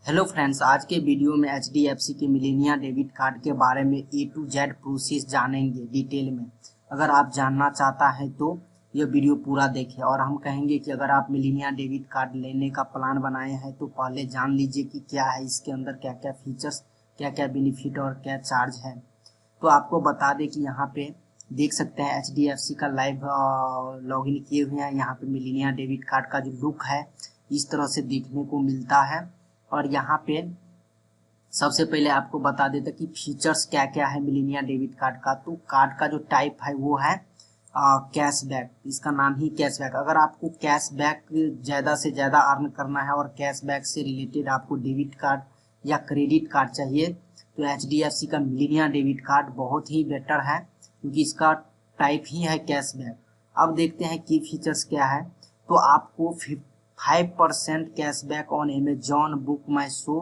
Hello friends, आज के video में एचडीएफसी के मिलेनिया डेबिट कार्ड के बारे में ए टू जेड प्रोसेस जानेंगे डिटेल में। अगर आप जानना चाहता है तो यह वीडियो पूरा देखें। और हम कहेंगे कि अगर आप मिलेनिया डेबिट कार्ड लेने का प्लान बनाए हैं तो पहले जान लीजिए कि क्या है इसके अंदर, क्या क्या फीचर्स, क्या क्या बेनिफिट और क्या चार्ज है। तो आपको बता दें कि यहाँ पे देख सकते हैं एचडीएफसी का लाइव लॉगिन किए हुए हैं। यहाँ पे मिलेनिया डेबिट कार्ड का जो लुक है इस तरह से देखने को मिलता है। और यहाँ पे सबसे पहले आपको बता देते कि फीचर्स क्या क्या है मिलेनिया डेबिट कार्ड का। तो कार्ड का जो टाइप है वो है कैशबैक। इसका नाम ही कैशबैक। अगर आपको कैशबैक ज़्यादा से ज़्यादा अर्न करना है और कैशबैक से रिलेटेड आपको डेबिट कार्ड या क्रेडिट कार्ड चाहिए तो एचडीएफसी का मिलेनिया डेबिट कार्ड बहुत ही बेटर है, क्योंकि इसका टाइप ही है कैशबैक। अब देखते हैं की फीचर्स क्या है। तो आपको 5% cashback on Amazon, book my show,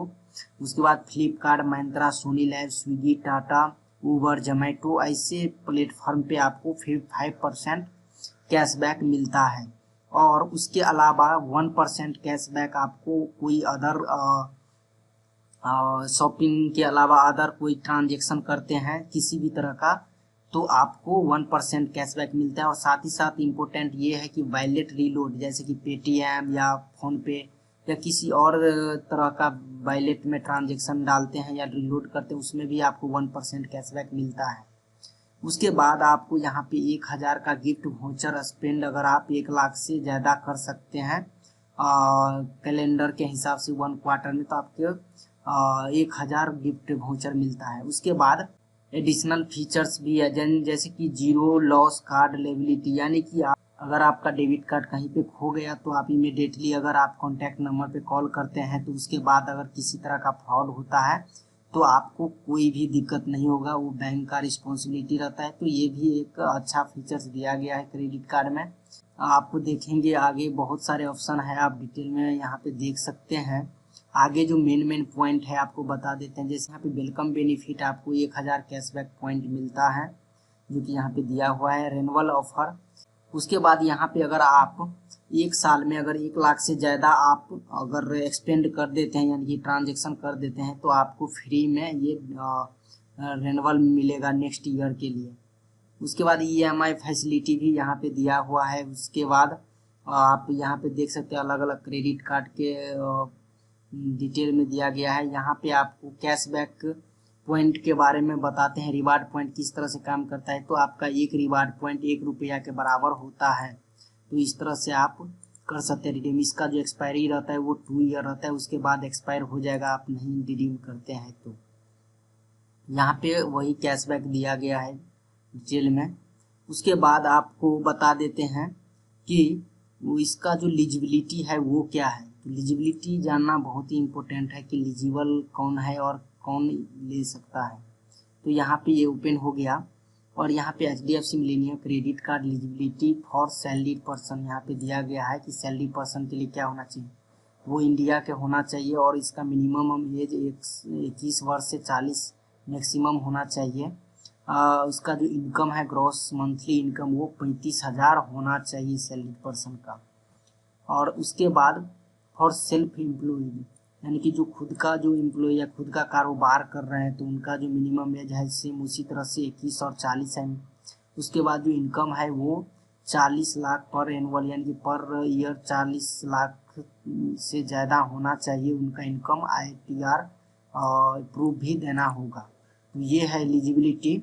उसके बाद फ्लिपकार्ट, महिंद्रा, सोनी लाइव, स्विगी, टाटा, उबर, जोमेटो ऐसे प्लेटफॉर्म पे आपको 5% कैशबैक मिलता है। और उसके अलावा 1% कैशबैक आपको कोई अदर शॉपिंग के अलावा अदर कोई ट्रांजेक्शन करते हैं किसी भी तरह का तो आपको 1% कैशबैक मिलता है। और साथ ही साथ इम्पोर्टेंट ये है कि वॉलेट रीलोड, जैसे कि पेटीएम या फोनपे या किसी और तरह का वॉलेट में ट्रांजेक्शन डालते हैं या रीलोड करते हैं, उसमें भी आपको 1% कैशबैक मिलता है। उसके बाद आपको यहाँ पे 1000 का गिफ्ट वाउचर स्पेंड अगर आप 1 लाख से ज़्यादा कर सकते हैं कैलेंडर के हिसाब से 1 क्वार्टर में, तो आपके 1000 गिफ्ट वाउचर मिलता है। उसके बाद एडिशनल फीचर्स भी है, जैसे कि जीरो लॉस कार्ड लेबिलिटी, यानी कि अगर आपका डेबिट कार्ड कहीं पे खो गया तो आप इमीडिएटली अगर आप कॉन्टैक्ट नंबर पे कॉल करते हैं तो उसके बाद अगर किसी तरह का फ्रॉड होता है तो आपको कोई भी दिक्कत नहीं होगा, वो बैंक का रिस्पॉन्सिबिलिटी रहता है। तो ये भी एक अच्छा फीचर्स दिया गया है क्रेडिट कार्ड में। आपको देखेंगे आगे बहुत सारे ऑप्शन है, आप डिटेल में यहाँ पे देख सकते हैं। आगे जो मेन पॉइंट है आपको बता देते हैं। जैसे यहाँ पे वेलकम बेनिफिट आपको 1000 कैशबैक पॉइंट मिलता है, जो कि यहाँ पे दिया हुआ है रेनुअल ऑफर। उसके बाद यहाँ पे अगर आप 1 साल में अगर 1 लाख से ज़्यादा आप अगर एक्सपेंड कर देते हैं, यानी कि ट्रांजेक्शन कर देते हैं, तो आपको फ्री में ये रेनुअल मिलेगा नेक्स्ट ईयर के लिए। उसके बाद ईएमआई फैसिलिटी भी यहाँ पे दिया हुआ है। उसके बाद आप यहाँ पे देख सकते हैं अलग अलग क्रेडिट कार्ड के डिटेल में दिया गया है। यहाँ पे आपको कैशबैक पॉइंट के बारे में बताते हैं, रिवार्ड पॉइंट किस तरह से काम करता है। तो आपका एक रिवार्ड पॉइंट 1 रुपया के बराबर होता है। तो इस तरह से आप कर सकते हैं रिडीम। इसका जो एक्सपायरी रहता है वो 2 ईयर रहता है, उसके बाद एक्सपायर हो जाएगा आप नहीं रिडीम करते हैं तो। यहाँ पे वही कैशबैक दिया गया है डिटेल में। उसके बाद आपको बता देते हैं कि वो इसका जो लिजिबिलिटी है वो क्या है। तो लिजिबिलिटी जानना बहुत ही इम्पोर्टेंट है कि लिजिबल कौन है और कौन ले सकता है। तो यहाँ पे ये ओपन हो गया और यहाँ पे HDFC millennium credit card eligibility for salaried person यहाँ पे दिया गया है कि सैलरी पर्सन के लिए क्या होना चाहिए, वो इंडिया के होना चाहिए और इसका मिनिमम एज 21 वर्ष से 40 मैक्सिमम होना चाहिए। उसका जो इनकम है ग्रॉस मंथली इनकम वो 35,000 होना चाहिए सैलरी पर्सन का। और उसके बाद फॉर सेल्फ एम्प्लॉयड, यानी कि जो खुद का जो एम्प्लॉय या खुद का कारोबार कर रहे हैं तो उनका जो मिनिमम एज है सेम उसी तरह से 21 और 40 है। उसके बाद जो इनकम है वो 40 लाख पर एनुअल, यानी कि पर ईयर 40 लाख से ज़्यादा होना चाहिए उनका इनकम। ITR प्रूफ भी देना होगा। तो ये है एलिजिबिलिटी।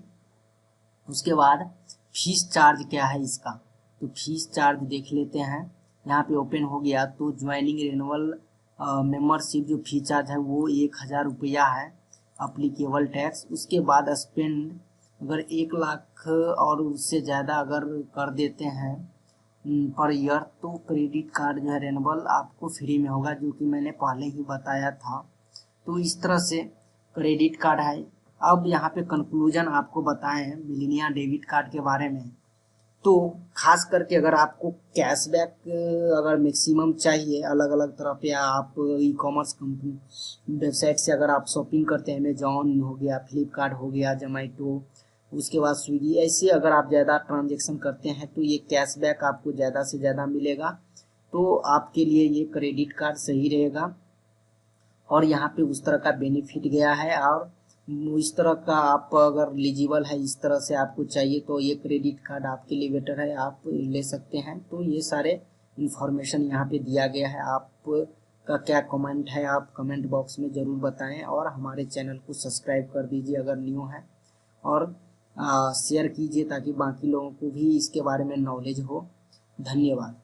उसके बाद फीस चार्ज क्या है इसका, तो फीस चार्ज देख लेते हैं। यहाँ पे ओपन हो गया तो ज्वाइनिंग रेनुअल मेंबरशिप जो फी चार्ज है वो 1000 रुपया है अप्लीकेबल टैक्स। उसके बाद स्पेंड अगर 1 लाख और उससे ज़्यादा अगर कर देते हैं पर ईयर तो क्रेडिट कार्ड जो है रेनुअल आपको फ्री में होगा, जो कि मैंने पहले ही बताया था। तो इस तरह से क्रेडिट कार्ड है। अब यहाँ पे कंक्लूजन आपको बताएं मिलेनिया डेबिट कार्ड के बारे में। तो खास करके अगर आपको कैशबैक अगर मैक्सिमम चाहिए अलग अलग तरह पे, आप ई कॉमर्स कंपनी वेबसाइट से अगर आप शॉपिंग करते हैं, अमेजॉन हो गया, फ्लिपकार्ट हो गया, जोमेटो, उसके बाद स्विगी, ऐसे अगर आप ज़्यादा ट्रांजेक्शन करते हैं तो ये कैशबैक आपको ज़्यादा से ज़्यादा मिलेगा। तो आपके लिए ये क्रेडिट कार्ड सही रहेगा। और यहाँ पे उस तरह का बेनिफिट गया है। और इस तरह का आप अगर एलिजिबल है, इस तरह से आपको चाहिए तो ये क्रेडिट कार्ड आपके लिए बेटर है, आप ले सकते हैं। तो ये सारे इंफॉर्मेशन यहाँ पे दिया गया है। आप का क्या कमेंट है, आप कमेंट बॉक्स में ज़रूर बताएं और हमारे चैनल को सब्सक्राइब कर दीजिए अगर न्यू है, और शेयर कीजिए ताकि बाकी लोगों को भी इसके बारे में नॉलेज हो। धन्यवाद।